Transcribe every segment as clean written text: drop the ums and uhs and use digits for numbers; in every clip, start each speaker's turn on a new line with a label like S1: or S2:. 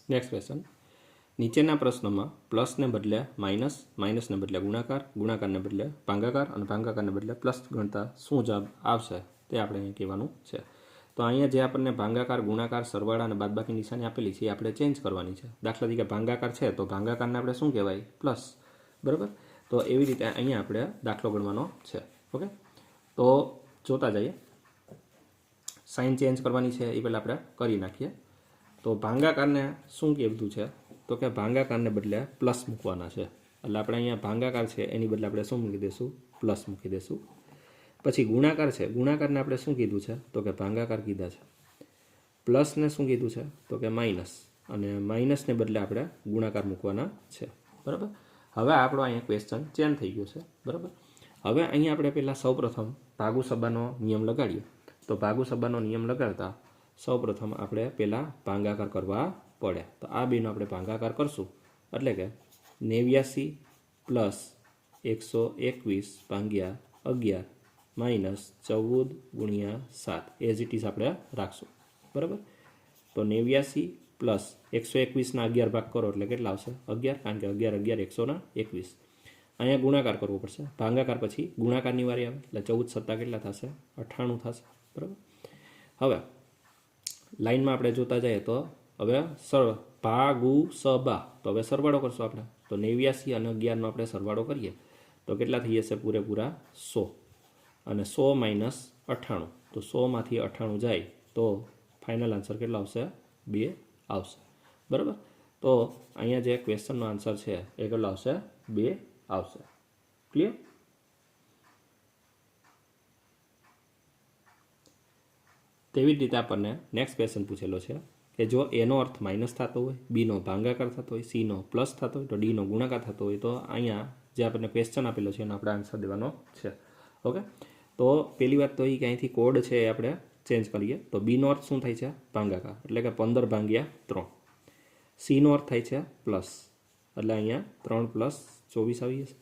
S1: Next question, નીચેના પ્રશ્નમાં પ્લસને બદલે માઇનસ, માઇનસને બદલે ગુણાકાર, ગુણાકારને બદલે ભાગાકાર અને ભાગાકારને બદલે પ્લસ ગણતા શું જવાબ આવશે તે આપણે અહીં કહેવાનું છે. તો અહીંયા જે આપણને ભાગાકાર, ગુણાકાર, સરવાળા અને બાદબાકી નિશાની આપેલી છે એ આપણે ચેન્જ કરવાની છે. દાખલા તરીકે ભાગાકાર છે તો ભાગાકારને આપણે શું કહેવાય? પ્લસ. બરાબર. તો એવી રીતે અહીંયા આપણે દાખલો ગણવાનો છે. ઓકે, તો જોતા જઈએ. સાઇન ચેન્જ કરવાની છે એ પહેલાં આપણે કરી નાખીએ. તો ભાગાકારને શું કીધું છે? તો કે ભાગાકારને બદલે પ્લસ મૂકવાના છે. એટલે આપણે અહીંયા ભાગાકાર છે એની બદલે આપણે શું મૂકી દઈશું? પ્લસ મૂકી દઈશું. પછી ગુણાકાર છે, ગુણાકારને આપણે શું કીધું છે? તો કે ભાગાકાર કીધા છે. પ્લસને શું કીધું છે? તો કે માઇનસ. અને માઇનસને બદલે આપણે ગુણાકાર મૂકવાના છે. બરાબર. હવે આપણો અહીંયા ક્વેશ્ચન ચેન્જ થઈ ગયો છે. બરાબર. હવે અહીંયા આપણે પહેલાં સૌપ્રથમ ભાગુ સબાનો નિયમ લગાડીએ. તો ભાગુ સબાનો નિયમ લગાડતા સૌપ્રથમ આપણે પહેલાં ભાગાકાર કરવા પડે. તો આ બેનો આપણે ભાગાકાર કરશું એટલે કે 89 પ્લસ 121 ભાગ્યા 11 માઇનસ 14 ગુણ્યા 7 એઝ ઇટ ઇઝ આપણે રાખશું. બરાબર. તો 89 પ્લસ 121ના 11 ભાગ કરો એટલે કેટલા આવશે? 11, કારણ કે 11 11 121. અહીંયા ગુણાકાર કરવો પડશે. ભાગાકાર પછી ગુણાકારની વારી આવે એટલે 14 સત્તા કેટલા થશે? 98 થશે. બરાબર. હવે લાઈનમાં આપણે જોતા જઈએ તો હવે ભાગુ સબા, તો હવે સરવાળો કરશું આપણે. તો 89 અને 11નો આપણે સરવાળો કરીએ તો કેટલા થઈ જશે? પૂરેપૂરા 100. અને 100 માઇનસ 98, તો 100માંથી 98 જાય તો ફાઇનલ આન્સર કેટલો આવશે? 2 આવશે. બરાબર. તો અહીંયા જે ક્વેશ્ચનનો આન્સર છે એ કેટલો આવશે? 2 આવશે. ક્લિયર? તેવી જ રીતે આપણને નેક્સ્ટ ક્વેશ્ચન પૂછેલો છે કે જો એનો અર્થ માઇનસ થતો હોય, બીનો ભાગાકાર થતો હોય, સીનો પ્લસ થતો હોય, તો ડીનો ગુણાકાર થતો હોય, તો અહીંયા જે આપણને ક્વેશ્ચન આપેલો છે એનો આપણે આન્સર દેવાનો છે. ઓકે, તો પહેલી વાત તો એ કે અહીંથી કોડ છે એ આપણે ચેન્જ કરીએ. તો બીનો અર્થ શું થાય છે? ભાગાકાર, એટલે કે 15 ભાગ્યા 3. સીનો અર્થ થાય છે પ્લસ, એટલે અહીંયા 3 પ્લસ 24 આવી જશે.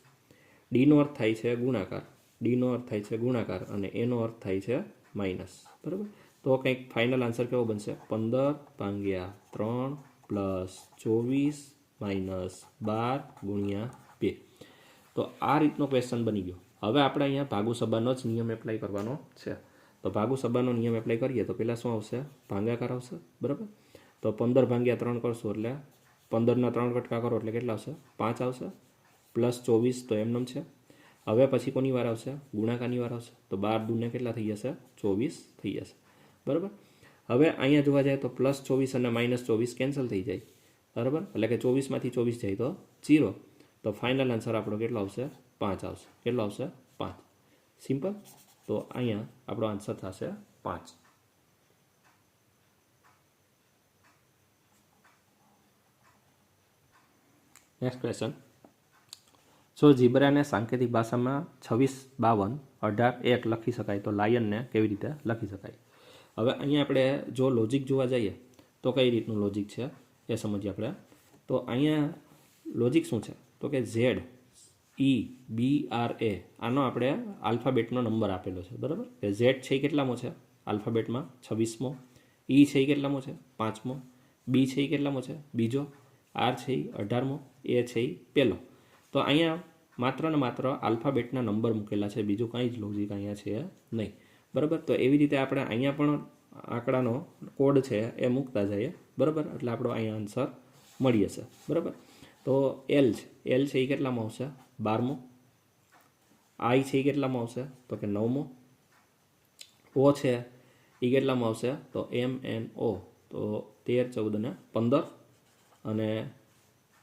S1: ડીનો અર્થ થાય છે ગુણાકાર, ડીનો અર્થ થાય છે ગુણાકાર, અને એનો અર્થ થાય છે માઇનસ. બરાબર. તો કંઈક ફાઇનલ આન્સર કેવો બનશે? 15 ભાગ્યા 3 પ્લસ 24 માઇનસ 12 ગુણ્યા 2. તો આ રીતનો ક્વેશ્ચન બની ગયો. હવે આપણે અહીંયા ભાગુ સબાનો જ નિયમ એપ્લાય કરવાનો છે. તો ભાગુ સબાનો નિયમ એપ્લાય કરીએ તો પહેલાં શું આવશે? ભાગાકાર આવશે. બરાબર. તો 15 ભાગ્યા 3 કરશો એટલે 15ના 3 કટકા કરો એટલે કેટલા આવશે? 5 આવશે. પ્લસ 24 તો એમનેમ છે. હવે પછી કોની વાર આવશે? ગુણાકારની વાર આવશે. તો 12 દૂને કેટલા થઈ જશે? 24 થઈ જશે. બરાબર. હવે અહીંયા જોવા જાય તો પ્લસ 24 અને માઇનસ 24 કેન્સલ થઈ જાય. બરાબર. એટલે કે 24માંથી 24 જાય તો 0. તો ફાઇનલ આન્સર આપણો કેટલો આવશે? 5 આવશે. કેટલો આવશે? 5. સિમ્પલ. તો અહીંયા આપણો આન્સર થશે 5. નેક્સ્ટ ક્વેશ્ચન, જો ઝીબ્રાને સાંકેતિક ભાષામાં 26, 52, 18, 1 લખી શકાય તો લાયનને કેવી રીતે લખી શકાય? હવે અહીંયા આપણે જો લોજિક જોવા જઈએ તો કઈ રીતનું લોજિક છે એ સમજીએ આપણે. તો અહીંયા લોજિક શું છે? તો કે ZEBRA આનો આપણે આલ્ફાબેટનો નંબર આપેલો છે. બરાબર. કે Z છે એ કેટલામો છે આલ્ફાબેટમાં? 26મો. E છે એ કેટલામો છે? 5મો. B છે એ કેટલામો છે? બીજો. R છે એ 18મો. A છે એ પહેલો. તો અહીંયા માત્ર ને માત્ર આલ્ફાબેટના નંબર મૂકેલા છે, બીજું કંઈ જ લોજિક અહીંયા છે નહીં. બરાબર. તો એવી રીતે આપણે અહીંયા પણ આંકડાનો કોડ છે એ મૂકતા જઈએ. બરાબર. એટલે આપણો અહીંયા આન્સર મળી જશે. બરાબર. તો L છે, L છે એ કેટલામાં આવશે? 12મો. I છે એ કેટલામાં આવશે? તો કે 9મો. O છે એ કેટલામાં આવશે? તો MNO, તો 13, 14 અને 15. અને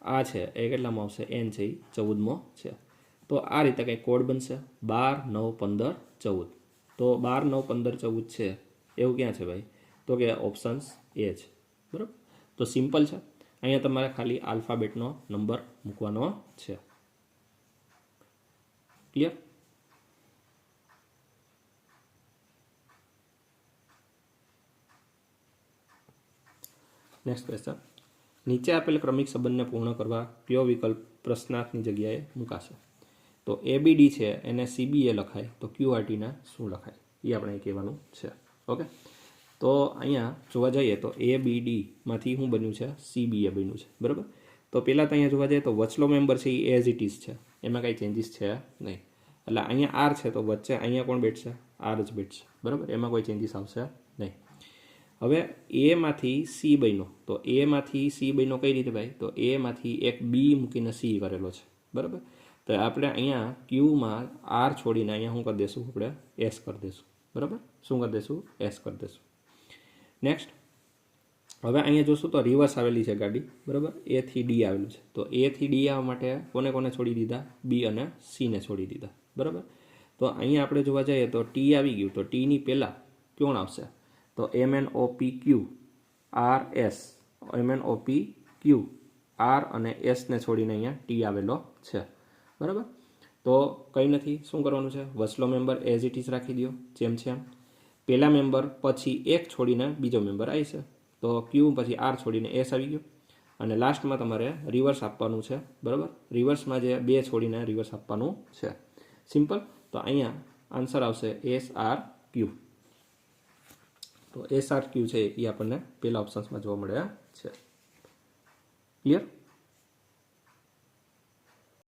S1: આ છે એ કેટલામાં આવશે? N છે એ 14મો છે. તો આ રીતે કંઈ કોડ બનશે 12, 9, 15, 14. તો 12, 9, 15, 14 છે એવું ક્યાં છે ભાઈ? તો કે ઓપ્શન્સ એ છે. બરાબર. તો સિમ્પલ છે. અહીંયા તમારે ખાલી આલ્ફાબેટનો નંબર મૂકવાનો છે. ક્લિયર? નેક્સ્ટ ક્વેશ્ચન, નીચે આપેલ ક્રમિક સંબંધને પૂર્ણ કરવા કયો વિકલ્પ પ્રશ્નાર્થની જગ્યાએ મૂકાશે? તો ABD છે એને CBA લખાય તો QRTના શું લખાય એ આપણે કહેવાનું છે. ઓકે, તો અહીંયા જોવા જઈએ તો એ બી ડીમાંથી શું બન્યું છે, સી બી એ બન્યું છે, બરાબર. તો પહેલાં તો અહીંયા જોવા જઈએ તો વચલો મેમ્બર છે એ એઝ ઇટ ઇઝ છે, એમાં કાંઈ ચેન્જીસ છે નહીં. એટલે અહીંયા આર છે તો વચ્ચે અહીંયા કોણ બેઠશે, આર જ બેઠશે, બરાબર. એમાં કોઈ ચેન્જીસ આવશે નહીં. હવે એમાંથી સી બન્યો તો એમાંથી સી બન્યો કઈ રીતે ભાઈ, તો એમાંથી એક બી મૂકીને સી કરેલો છે, બરાબર. તો આપણે અહીંયા ક્યુમાં આર છોડીને અહીંયા શું કરી દઈશું, આપણે એસ કરી દઈશું, બરાબર. શું કરી દઈશું, એસ કરી દઈશું. નેક્સ્ટ હવે અહીંયા જોશું તો રિવર્સ આવેલી છે ગાડી, બરાબર. એથી ડી આવેલું છે તો એથી ડી આવવા માટે કોને કોને છોડી દીધા, બી અને સીને છોડી દીધા, બરાબર. તો અહીંયા આપણે જોવા જઈએ તો ટી આવી ગયું તો ટીની પહેલાં કોણ આવશે, તો MnOP Q R S, MnOP Q R અને એસને છોડીને અહીંયા ટી આવેલો છે, બરાબર. તો કંઈ નથી, શું કરવાનું છે, વચલો મેમ્બર એઝ ઇટ ઇઝ રાખી દો જેમ છે એમ. પહેલા મેમ્બર પછી એક છોડીને બીજો મેમ્બર આવી છે તો ક્યુ પછી આર છોડીને એસ આવી ગયો અને લાસ્ટમાં તમારે રિવર્સ આપવાનું છે, બરાબર. રિવર્સમાં જે બે છોડીને રિવર્સ આપવાનું છે, સિમ્પલ. તો અહીંયા આન્સર આવશે SRQ. તો SRQ છે એ આપણને પહેલા ઓપ્શન્સમાં જોવા મળ્યા છે. ક્લિયર.